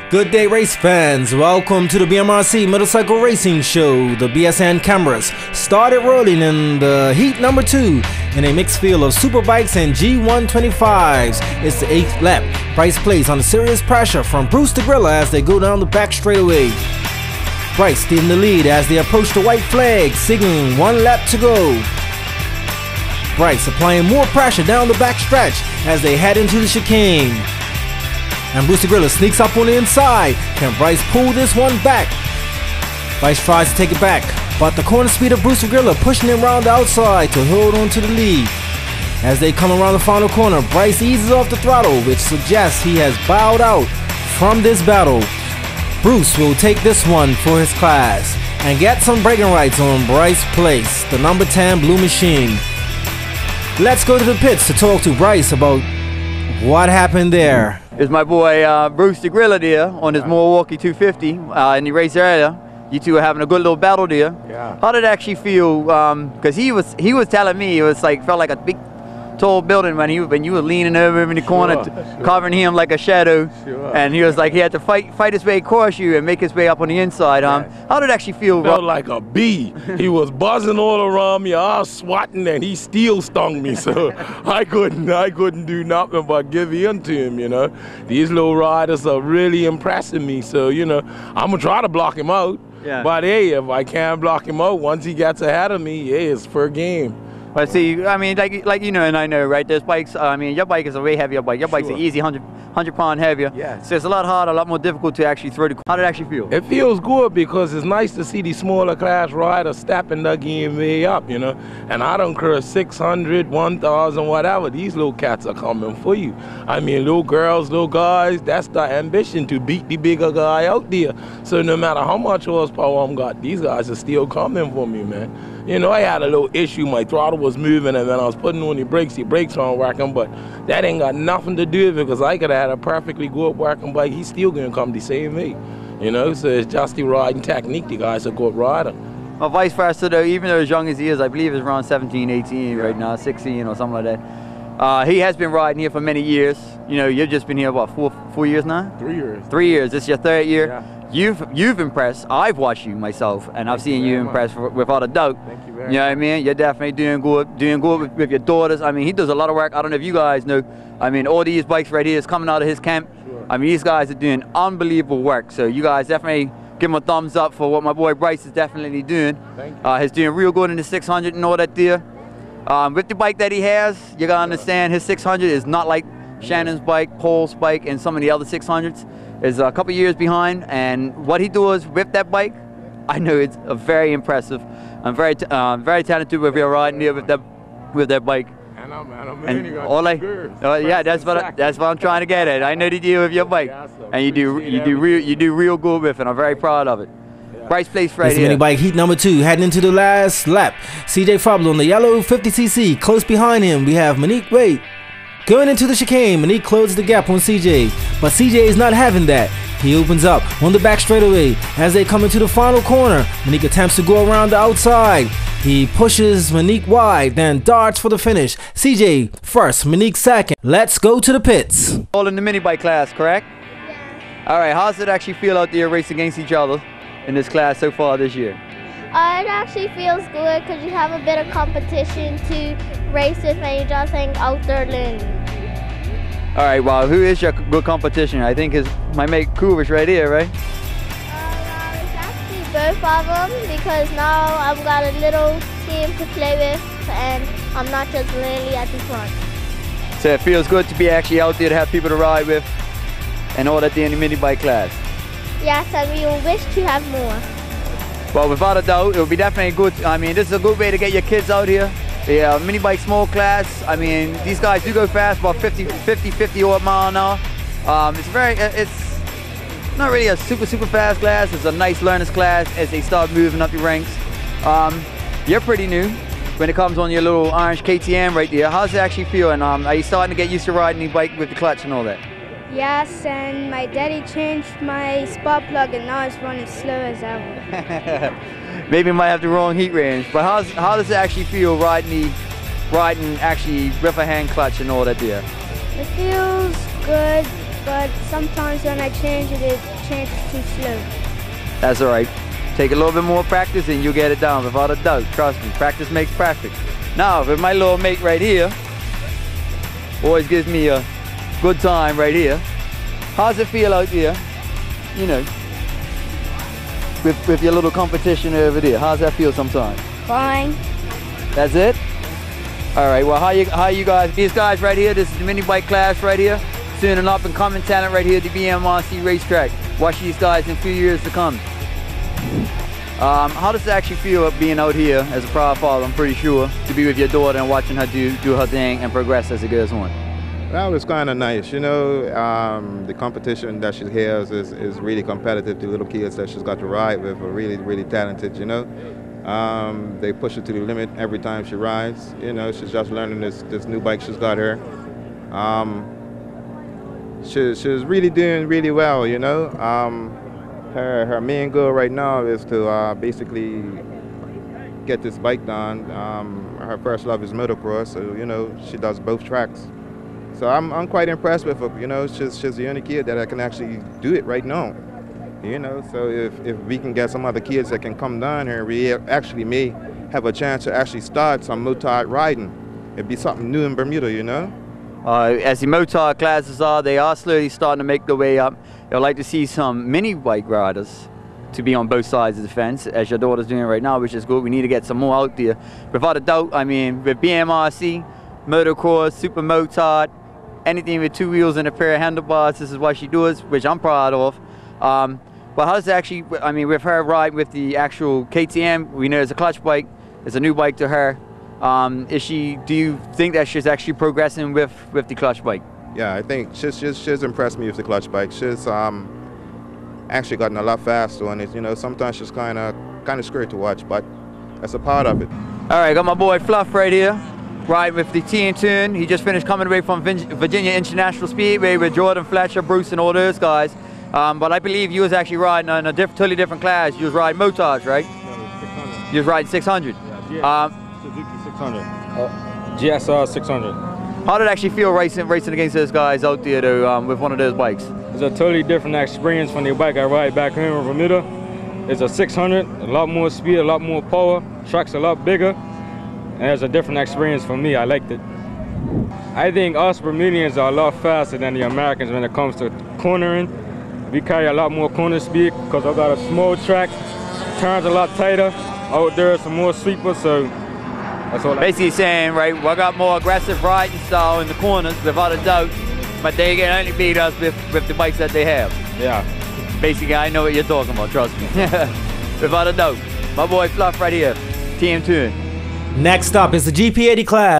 Good day, race fans. Welcome to the BMRC Motorcycle Racing Show. The BSN cameras started rolling in the heat number 2 in a mixed field of superbikes and G125s. It's the 8th lap. Bryce plays under serious pressure from Bruce Degrilla as they go down the back straightaway. Bryce still in the lead as they approach the white flag, signaling 1 lap to go. Bryce applying more pressure down the back stretch as they head into the chicane. And Bruce Degrilla sneaks up on the inside. Can Bryce pull this one back? Bryce tries to take it back, but the corner speed of Bruce Degrilla pushing him around the outside to hold on to the lead. As they come around the final corner, Bryce eases off the throttle, which suggests he has bowed out from this battle. Bruce will take this one for his class and get some braking rights on Bryce Place, the number 10 Blue Machine. Let's go to the pits to talk to Bryce about what happened there. It's my boy Bruce Degrilla there on his Milwaukee 250 in the race area. You two were having a good little battle there. Yeah. How did it actually feel? Because he was telling me it was like felt like a big tall building when you were leaning over in the corner, covering him like a shadow. Sure. And he was like he had to fight his way across you and make his way up on the inside. How did it actually feel? Felt like a bee. He was buzzing all around me, I was swatting, and he still stung me. So I couldn't do nothing but give in to him. You know, these little riders are really impressing me. So I'm gonna try to block him out. Yeah. But hey, if I can't block him out, once he gets ahead of me, it's fair game. But see, I mean, like you know, and I know, right? There's bikes. I mean, your bike is a way heavier bike. Your bike's an easy 100 pound heavier. Yes. So it's a lot harder, a lot more difficult to actually throw the. How did it actually feel? It feels good because it's nice to see the smaller class riders stepping the game way up, And I don't care 600, 1,000, whatever. These little cats are coming for you. I mean, little girls, little guys, that's the ambition, to beat the bigger guy out there. So no matter how much horsepower I'm got, these guys are still coming for me, man. I had a little issue. My throttle was moving, and then I was putting on the brakes weren't working, but that ain't got nothing to do with it because I could have had a perfectly good working bike. He's still going to come the same way, So it's just the riding technique. The guy's a good rider. Well, vice versa, though, even though as young as he is, I believe he's around 17, 18 right now, 16 or something like that. He has been riding here for many years. You've just been here, what, four years now? 3 years. 3 years. This is your 3rd year. Yeah. You've impressed. I've watched you myself, and I've seen you impress without a doubt. Thank you very much. You know what I mean? You're definitely doing good with your daughters. I mean, he does a lot of work. I don't know if you guys know. I mean, all these bikes right here is coming out of his camp. Sure. I mean, these guys are doing unbelievable work. So you guys definitely give him a thumbs up for what my boy Bryce is definitely doing. Thank you. He's doing real good in the 600 and all that there. With the bike that he has, you gotta understand his 600 is not like Shannon's bike, Paul's bike, and some of the other 600s. Is a couple years behind, and what he does with that bike, I know it's very impressive. I'm very talented with your riding there with that bike. And I'm And all yeah, that's what I'm trying to get at. I know the deal with your bike, and you do real good with it. I'm very proud of it. Bryce Place right here. Minibike heat number 2 heading into the last lap. CJ Fablo on the yellow 50cc. Close behind him, we have Monique Wade. Going into the chicane, Monique closes the gap on CJ, but CJ is not having that. He opens up on the back straightaway. As they come into the final corner, Monique attempts to go around the outside. He pushes Monique wide, then darts for the finish. CJ first, Monique second. Let's go to the pits. All in the minibike class, correct? Yeah. All right, how does it actually feel out there racing against each other in this class so far this year? It actually feels good because you have a bit of competition to race with, and you're just out there learning. All right, well, who is your good competition? I think my mate Kuvish right here, right? It's actually both of them because now I've got a little team to play with, and I'm not just really at the front. So it feels good to be actually out there to have people to ride with and all that in the minibike class. Yes, and we will wish to have more. Well, without a doubt, it will be definitely good. I mean, this is a good way to get your kids out here. Yeah, minibike small class. I mean, these guys do go fast, about 50 odd mile an hour. It's not really a super fast class. It's a nice learner's class as they start moving up the ranks. You're pretty new when it comes on your little orange KTM right there. How's it actually feel? And are you starting to get used to riding the bike with the clutch and all that? Yes, and my daddy changed my spark plug, and now it's running slow as ever. Maybe it might have the wrong heat range, but how does it actually feel riding actually with a hand clutch and all that there? It feels good, but sometimes when I change it, it changes too slow. That's all right. Take a little bit more practice and you'll get it down, without a doubt. Trust me, practice makes perfect. Now, with my little mate right here, always gives me a good time right here. How's it feel out there, you know, with your little competition over there? How's that feel sometimes? Fine. That's it? All right, well, how you guys, these guys right here, this is the mini bike class right here, soon an up and coming talent right here at the BMRC racetrack. Watch these guys in a few years to come. How does it actually feel being out here as a proud father, I'm pretty sure, to be with your daughter and watching her do her thing and progress as it goes on? Well, it's kind of nice, you know. The competition that she has is really competitive. The little kids that she's got to ride with are really, really talented, you know. They push her to the limit every time she rides. You know, she's just learning this new bike she's got here. She's really doing really well, you know. Her main goal right now is to basically get this bike done. Her first love is motocross, so you know she does both tracks. So I'm quite impressed with her. You know, she's the only kid that I can actually do it right now. You know, so if we can get some other kids that can come down here, we actually may have a chance to actually start some Motopark riding. It'd be something new in Bermuda, you know. As the Motopark classes are, they are slowly starting to make their way up. I'd like to see some mini bike riders to be on both sides of the fence, as your daughter's doing right now, which is good. We need to get some more out there. Without a doubt, I mean, with BMRC, motocross, super motard, anything with two wheels and a pair of handlebars, this is what she does, which I'm proud of. But how does it actually, I mean, with her ride with the actual KTM, we know it's a clutch bike, it's a new bike to her. Do you think that she's actually progressing with the clutch bike? Yeah, I think she's impressed me with the clutch bike. She's actually gotten a lot faster on it. You know, sometimes she's kind of scary to watch, but that's a part of it. All right, got my boy Fluff right here, riding with the T&Tune. He just finished coming away from Virginia International Speedway with Jordan, Fletcher, Bruce, and all those guys. But I believe you was actually riding in a totally different class. You was riding motards, right? No, 600. You was riding 600. Yeah, Suzuki 600. GSR 600. How did it actually feel racing against those guys out there though, with one of those bikes? It's a totally different experience from the bike I ride back here in Bermuda. It's a 600, a lot more speed, a lot more power, track's a lot bigger, and it's a different experience for me. I liked it. I think us Bermudians are a lot faster than the Americans when it comes to cornering. We carry a lot more corner speed because I've got a small track, turns a lot tighter. Out there some more sweepers, so that's all. Basically saying, right, well, I got more aggressive riding style in the corners, without a doubt, but they can only beat us with the bikes that they have. Yeah. Basically, I know what you're talking about, trust me. Without a doubt. My boy Fluff right here, T&Tune. Next up is the GP80 class.